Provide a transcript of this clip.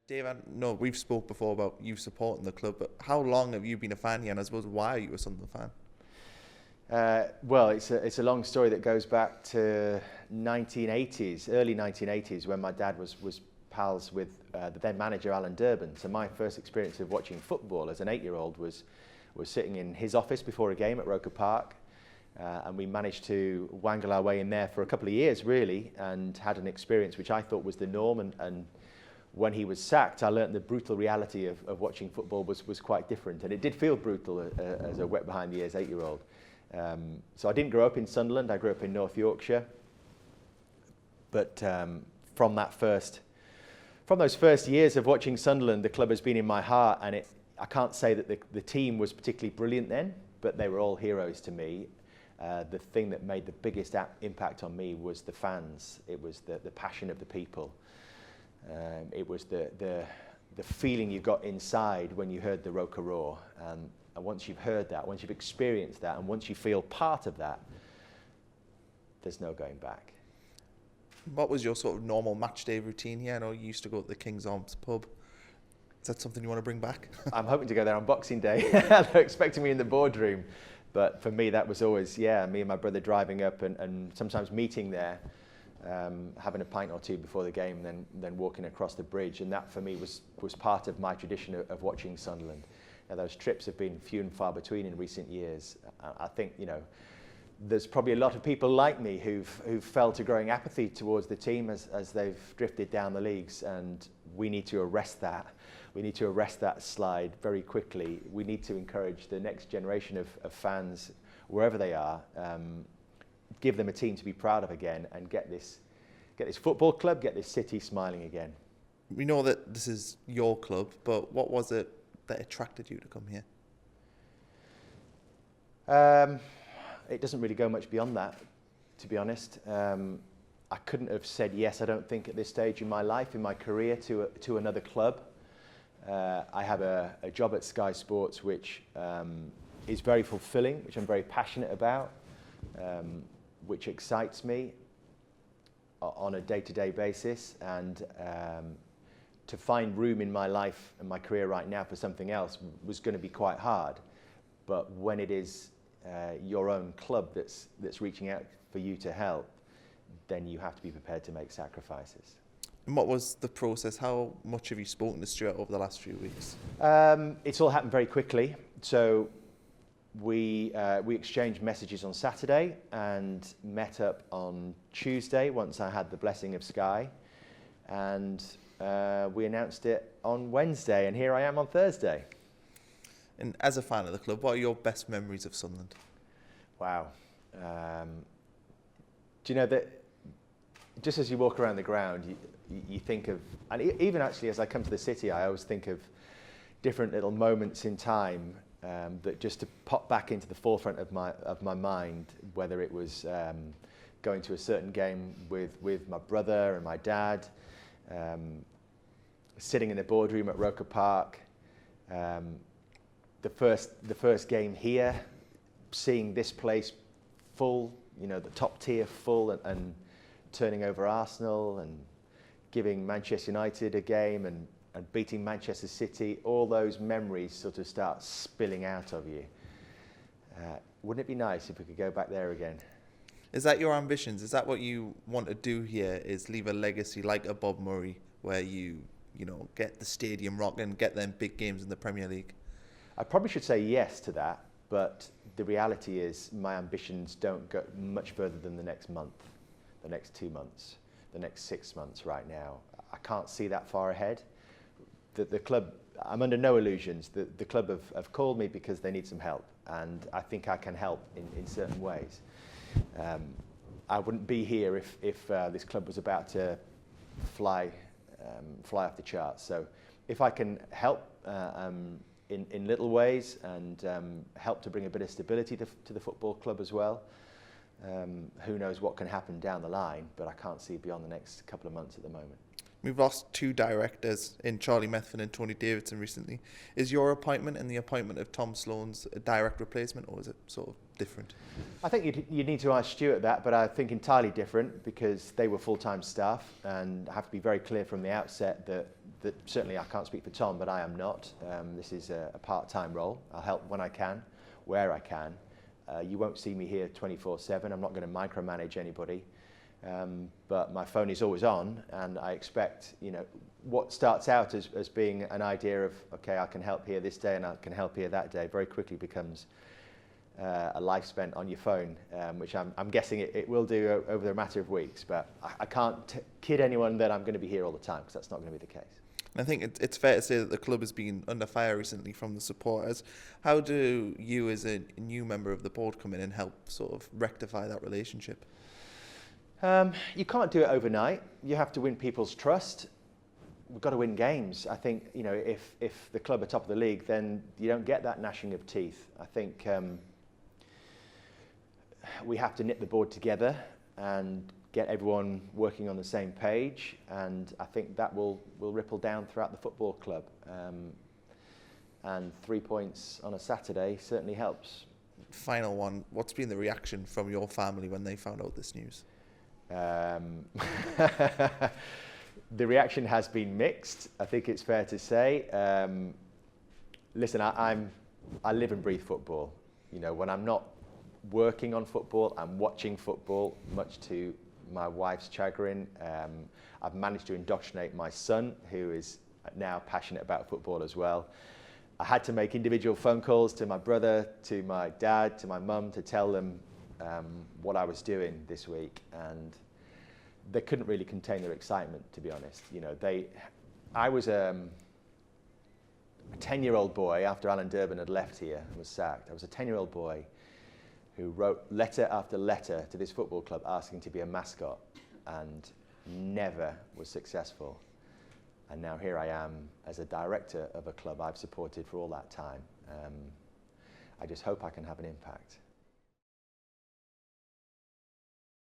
Dave, I know we've spoke before about you supporting the club, but how long have you been a fan here, and I suppose why are you a Sunderland fan? Well, it's a long story that goes back to 1980s, early 1980s, when my dad was pals with the then manager Alan Durbin. So my first experience of watching football as an 8-year-old was sitting in his office before a game at Roker Park, and we managed to wangle our way in there for a couple of years really, and had an experience which I thought was the norm. And when he was sacked, I learnt the brutal reality of watching football was quite different, and it did feel brutal as a wet behind the ears 8-year-old. So I didn't grow up in Sunderland. I grew up in North Yorkshire. But from those first years of watching Sunderland, the club has been in my heart, and I can't say that the team was particularly brilliant then, but they were all heroes to me. The thing that made the biggest impact on me was the fans. It was the passion of the people. It was the feeling you got inside when you heard the Roker roar. And once you've heard that, once you've experienced that, and once you feel part of that, there's no going back. What was your sort of normal match day routine here? I know you used to go to the King's Arms pub. Is that something you want to bring back? I'm hoping to go there on Boxing Day. They're expecting me in the boardroom. But for me, that was always, me and my brother driving up and sometimes meeting there, having a pint or two before the game, and then walking across the bridge. And that for me was part of my tradition of watching Sunderland. Now, those trips have been few and far between in recent years. I think, there's probably a lot of people like me who've felt a growing apathy towards the team as they've drifted down the leagues, and we need to arrest that. We need to arrest that slide very quickly. We need to encourage the next generation of fans, wherever they are, give them a team to be proud of again, and get this football club, get this city smiling again. We know that this is your club, but what was it that attracted you to come here? It doesn't really go much beyond that, to be honest. I couldn't have said yes, I don't think, at this stage in my life, in my career, to another club. I have a job at Sky Sports which is very fulfilling, which I'm very passionate about, which excites me on a day-to-day basis, and to find room in my life and my career right now for something else was going to be quite hard. But when it is your own club that's reaching out for you to help, then you have to be prepared to make sacrifices. And what was the process? How much have you spoken to Stuart over the last few weeks? It's all happened very quickly. So we exchanged messages on Saturday and met up on Tuesday once I had the blessing of Sky, and we announced it on Wednesday, and here I am on Thursday. And as a fan of the club, what are your best memories of Sunderland? Wow. Do you know that just as you walk around the ground, you think of, and even actually as I come to the city, I always think of different little moments in time that just to pop back into the forefront of my mind, whether it was going to a certain game with my brother and my dad, sitting in the boardroom at Roker Park, the first game here, seeing this place full, the top tier full, and turning over Arsenal and giving Manchester United a game and beating Manchester City, all those memories sort of start spilling out of you. Wouldn't it be nice if we could go back there again? Is that your ambitions? Is that what you want to do here, is leave a legacy like a Bob Murray, where you get the stadium rocking, get them big games in the Premier League? I probably should say yes to that, but the reality is my ambitions don't go much further than the next month, the next 2 months, the next 6 months right now. I can't see that far ahead. The club, I'm under no illusions. The club have called me because they need some help, and I think I can help in certain ways. I wouldn't be here if this club was about to fly off the charts. So if I can help in little ways and help to bring a bit of stability to the football club as well, who knows what can happen down the line, but I can't see beyond the next couple of months at the moment. We've lost two directors in Charlie Methven and Tony Davidson recently. Is your appointment and the appointment of Tom Sloan's a direct replacement, or is it sort of different? I think you need to ask Stuart that, but I think entirely different, because they were full-time staff, and I have to be very clear from the outset that that certainly I can't speak for Tom, but I am not. This is a part-time role. I'll help when I can, where I can. You won't see me here 24/7. I'm not going to micromanage anybody. But my phone is always on, and I expect, you know, what starts out as being an idea of, okay, I can help here this day and I can help here that day, very quickly becomes a life spent on your phone, which I'm guessing it will do over a matter of weeks. But I can't kid anyone that I'm going to be here all the time, because that's not going to be the case. I think it's fair to say that the club has been under fire recently from the supporters. How do you, as a new member of the board, come in and help sort of rectify that relationship? You can't do it overnight. You have to win people's trust. We've got to win games. I think, you know, if the club are top of the league, then you don't get that gnashing of teeth. I think we have to knit the board together and get everyone working on the same page, and I think that will ripple down throughout the football club. And 3 points on a Saturday certainly helps. Final one, what's been the reaction from your family when they found out this news? The reaction has been mixed, I think it's fair to say. Listen, I live and breathe football. You know, when I'm not working on football, I'm watching football, much to my wife's chagrin. I've managed to indoctrinate my son, who is now passionate about football as well. I had to make individual phone calls to my brother, to my dad, to my mum, to tell them what I was doing this week, and they couldn't really contain their excitement, to be honest. You know, I was a 10-year-old boy after Alan Durbin had left here and was sacked. I was a 10-year-old boy who wrote letter after letter to this football club asking to be a mascot, and never was successful. And now here I am as a director of a club I've supported for all that time. I just hope I can have an impact.